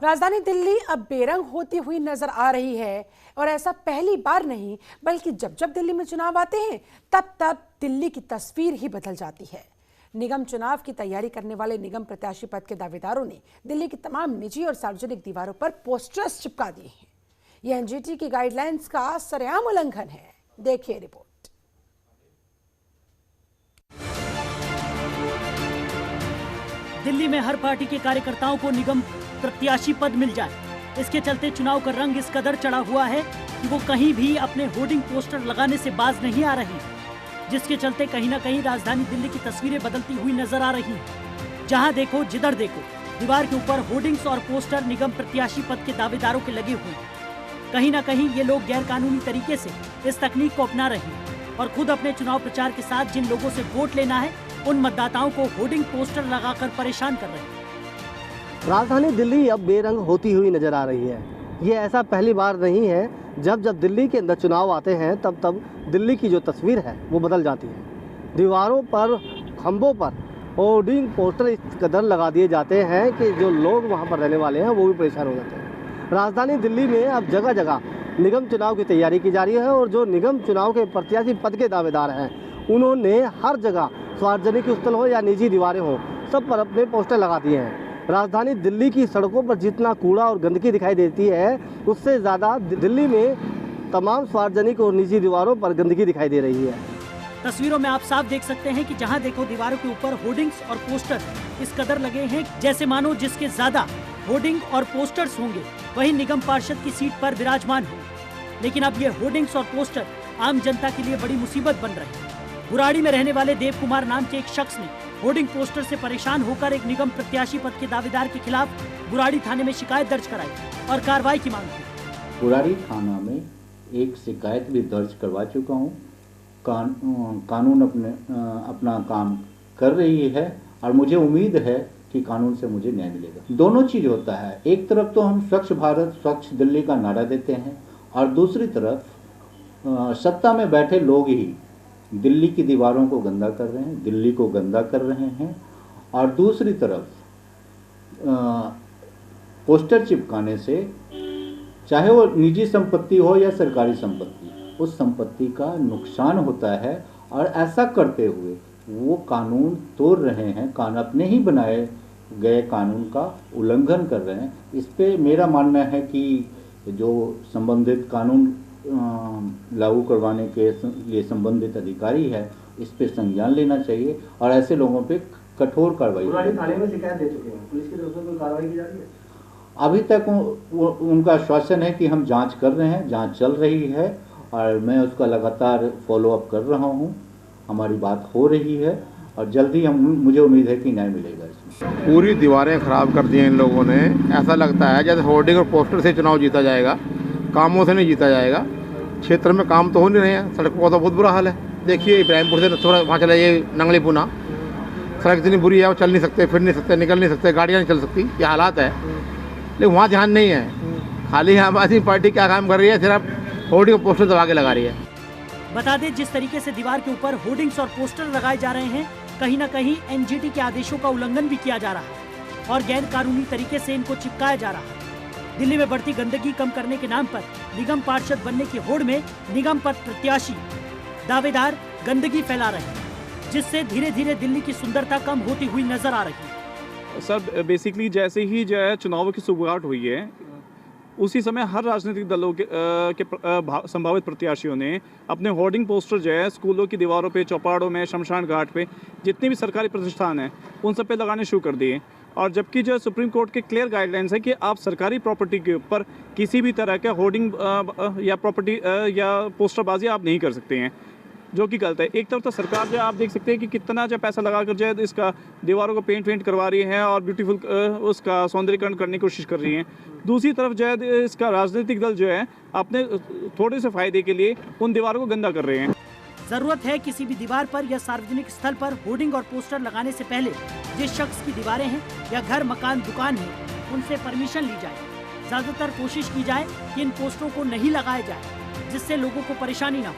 राजधानी दिल्ली अब बेरंग होती हुई नजर आ रही है और ऐसा पहली बार नहीं बल्कि जब जब दिल्ली में चुनाव आते हैं तब तब दिल्ली की तस्वीर ही बदल जाती है। निगम चुनाव की तैयारी करने वाले निगम प्रत्याशी पद के दावेदारों ने दिल्ली की तमाम निजी और सार्वजनिक दीवारों पर पोस्टर्स चिपका दिए हैं। यह एनजीटी की गाइडलाइंस का सरेआम उल्लंघन है। देखिए रिपोर्ट। दिल्ली में हर पार्टी के कार्यकर्ताओं को निगम प्रत्याशी पद मिल जाए, इसके चलते चुनाव का रंग इस कदर चढ़ा हुआ है कि वो कहीं भी अपने होर्डिंग पोस्टर लगाने से बाज नहीं आ रही, जिसके चलते कहीं न कहीं राजधानी दिल्ली की तस्वीरें बदलती हुई नजर आ रही हैं। जहां देखो जिधर देखो दीवार के ऊपर होर्डिंग्स और पोस्टर निगम प्रत्याशी पद के दावेदारों के लगे हुए हैं। कहीं न कहीं ये लोग गैर कानूनी तरीके से इस तकनीक को अपना रहे हैं और खुद अपने चुनाव प्रचार के साथ जिन लोगों से वोट लेना है उन मतदाताओं को होर्डिंग पोस्टर लगाकर परेशान कर रहे हैं। राजधानी दिल्ली अब बेरंग होती हुई नजर आ रही है। ये ऐसा पहली बार नहीं है। जब जब दिल्ली के अंदर चुनाव आते हैं तब तब दिल्ली की जो तस्वीर है वो बदल जाती है। दीवारों पर, खंभों पर होर्डिंग पोस्टर इस कदर लगा दिए जाते हैं कि जो लोग वहाँ पर रहने वाले हैं वो भी परेशान हो जाते हैं। राजधानी दिल्ली में अब जगह जगह निगम चुनाव की तैयारी की जा रही है और जो निगम चुनाव के प्रत्याशी पद के दावेदार हैं उन्होंने हर जगह सार्वजनिक स्थल हो या निजी दीवारें हो सब पर अपने पोस्टर लगा दिए हैं। राजधानी दिल्ली की सड़कों पर जितना कूड़ा और गंदगी दिखाई देती है उससे ज़्यादा दिल्ली में तमाम सार्वजनिक और निजी दीवारों पर गंदगी दिखाई दे रही है। तस्वीरों में आप साफ देख सकते हैं कि जहां देखो दीवारों के ऊपर होर्डिंग्स और पोस्टर इस कदर लगे हैं जैसे मानो जिसके ज्यादा होर्डिंग और पोस्टर्स होंगे वही निगम पार्षद की सीट पर विराजमान हो। लेकिन अब ये होर्डिंग्स और पोस्टर आम जनता के लिए बड़ी मुसीबत बन रहे हैं। बुराड़ी में रहने वाले देव कुमार नाम के एक शख्स ने होर्डिंग पोस्टर से परेशान होकर एक निगम प्रत्याशी पद के दावेदार के खिलाफ बुराड़ी थाने में शिकायत दर्ज कराई और कार्रवाई की मांग की। बुराड़ी थाना में एक शिकायत भी दर्ज करवा चुका हूँ। कानून अपना काम कर रही है और मुझे उम्मीद है कि कानून से मुझे न्याय मिलेगा। दोनों चीज़ होता है, एक तरफ तो हम स्वच्छ भारत स्वच्छ दिल्ली का नारा देते हैं और दूसरी तरफ सत्ता में बैठे लोग ही दिल्ली की दीवारों को गंदा कर रहे हैं, दिल्ली को गंदा कर रहे हैं और दूसरी तरफ पोस्टर चिपकाने से चाहे वो निजी संपत्ति हो या सरकारी संपत्ति, उस संपत्ति का नुकसान होता है और ऐसा करते हुए वो कानून तोड़ रहे हैं, अपने ही बनाए गए कानून का उल्लंघन कर रहे हैं। इस पे मेरा मानना है कि जो संबंधित कानून लागू करवाने के लिए संबंधित अधिकारी है इस पे संज्ञान लेना चाहिए और ऐसे लोगों पे कठोर कार्रवाई। बुराड़ी थाने में शिकायत दे चुके हैं, पुलिस की तरफ से कोई कार्रवाई की जा रही है? अभी तक उनका आश्वासन है कि हम जांच कर रहे हैं, जांच चल रही है और मैं उसका लगातार फॉलो अप कर रहा हूं। हमारी बात हो रही है और जल्दी मुझे उम्मीद है कि न्याय मिलेगा। इसमें पूरी दीवारें खराब कर दी हैं इन लोगों ने। ऐसा लगता है जैसे होर्डिंग और पोस्टर से चुनाव जीता जाएगा, कामों से नहीं जीता जाएगा। क्षेत्र में काम तो हो नहीं रहे हैं, सड़कों का तो बहुत बुरा हाल है। देखिए इब्राहिमपुर से थोड़ा वहाँ चला जाइए नंगली पुना, सड़क इतनी बुरी है वो चल नहीं सकते, फिर नहीं सकते, निकल नहीं सकते, गाड़ियाँ नहीं चल सकती, ये हालात है। लेकिन वहाँ ध्यान नहीं है। खाली आम आदमी पार्टी क्या काम कर रही है, सिर्फ होर्डिंग और पोस्टर दबा के लगा रही है। बता दें जिस तरीके से दीवार के ऊपर होर्डिंग्स और पोस्टर लगाए जा रहे हैं कहीं न कहीं एनजीटी के आदेशों का उल्लंघन भी किया जा रहा है और गैर कानूनी तरीके से इनको चिपकाया जा रहा है। दिल्ली में बढ़ती गंदगी कम करने के नाम पर निगम पार्षद बनने की होड़ में निगम पद प्रत्याशी दावेदार गंदगी फैला रहे हैं, जिससे धीरे धीरे दिल्ली की सुंदरता कम होती हुई नजर आ रही है। सर बेसिकली जैसे ही जो है चुनाव की शुरुआत हुई है उसी समय हर राजनीतिक दलों के संभावित प्रत्याशियों ने अपने होर्डिंग पोस्टर जो है स्कूलों की दीवारों पे, चौपाड़ों में, शमशान घाट पे, जितने भी सरकारी प्रतिष्ठान हैं उन सब पे लगाने शुरू कर दिए। और जबकि जो सुप्रीम कोर्ट के क्लियर गाइडलाइंस है कि आप सरकारी प्रॉपर्टी के ऊपर किसी भी तरह का होर्डिंग या प्रॉपर्टी या पोस्टरबाजी आप नहीं कर सकते हैं, जो कि गलत है। एक तरफ तो सरकार जो आप देख सकते हैं कि कितना जो पैसा लगा कर जो है इसका दीवारों को पेंट करवा रही है और ब्यूटीफुल उसका सौंदर्यीकरण करने की कोशिश कर रही है। दूसरी तरफ जो है इसका राजनीतिक दल जो है अपने थोड़े से फायदे के लिए उन दीवारों को गंदा कर रहे हैं। जरूरत है किसी भी दीवार पर या सार्वजनिक स्थल पर होर्डिंग और पोस्टर लगाने से पहले जिस शख्स की दीवारें हैं या घर, मकान, दुकान है उनसे परमिशन ली जाए। ज्यादातर कोशिश की जाए कि इन पोस्टरों को नहीं लगाया जाए जिससे लोगों को परेशानी ना हो।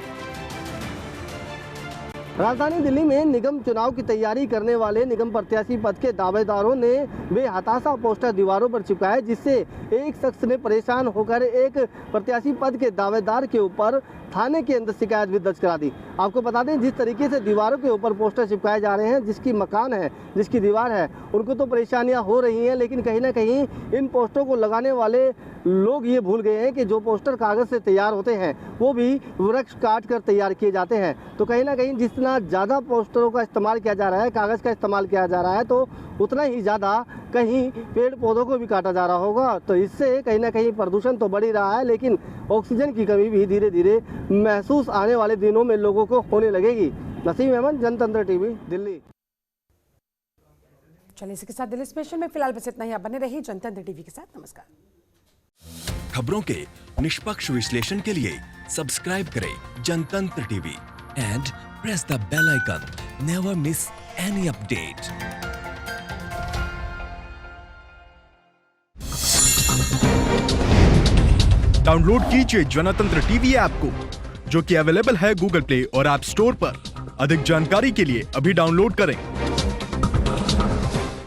राजधानी दिल्ली में निगम चुनाव की तैयारी करने वाले निगम प्रत्याशी पद के दावेदारों ने बेहताशा पोस्टर दीवारों पर चिपकाए, जिससे एक शख्स ने परेशान होकर एक प्रत्याशी पद के दावेदार के ऊपर थाने के अंदर शिकायत भी दर्ज करा दी। आपको बता दें, जिस तरीके से दीवारों के ऊपर पोस्टर चिपकाए जा रहे हैं, जिसकी मकान है, जिसकी दीवार है, उनको तो परेशानियां हो रही हैं, लेकिन कहीं ना कहीं इन पोस्टरों को लगाने वाले लोग ये भूल गए हैं कि जो पोस्टर कागज़ से तैयार होते हैं वो भी वृक्ष काट कर तैयार किए जाते हैं। तो कहीं ना कहीं जितना ज़्यादा पोस्टरों का इस्तेमाल किया जा रहा है, कागज़ का इस्तेमाल किया जा रहा है, तो उतना ही ज़्यादा कहीं पेड़ पौधों को भी काटा जा रहा होगा। तो इससे कहीं ना कहीं प्रदूषण तो बढ़ ही रहा है, लेकिन ऑक्सीजन की कमी भी धीरे धीरे महसूस आने वाले दिनों में लोगों को होने लगेगी। नसीम अहमद, जनतंत्र टीवी, दिल्ली। चलिए, इसके साथ दिल्ली स्पेशल में फिलहाल बस इतना ही। आप बने रहिए जनतंत्र टीवी के साथ। नमस्कार। खबरों के निष्पक्ष विश्लेषण के लिए सब्सक्राइब करें Jantantra TV and press the bell icon. Never miss any update. Download कीजिए जनतंत्र टीवी ऐप को, जो कि अवेलेबल है गूगल प्ले और ऐप स्टोर पर। अधिक जानकारी के लिए अभी डाउनलोड करें।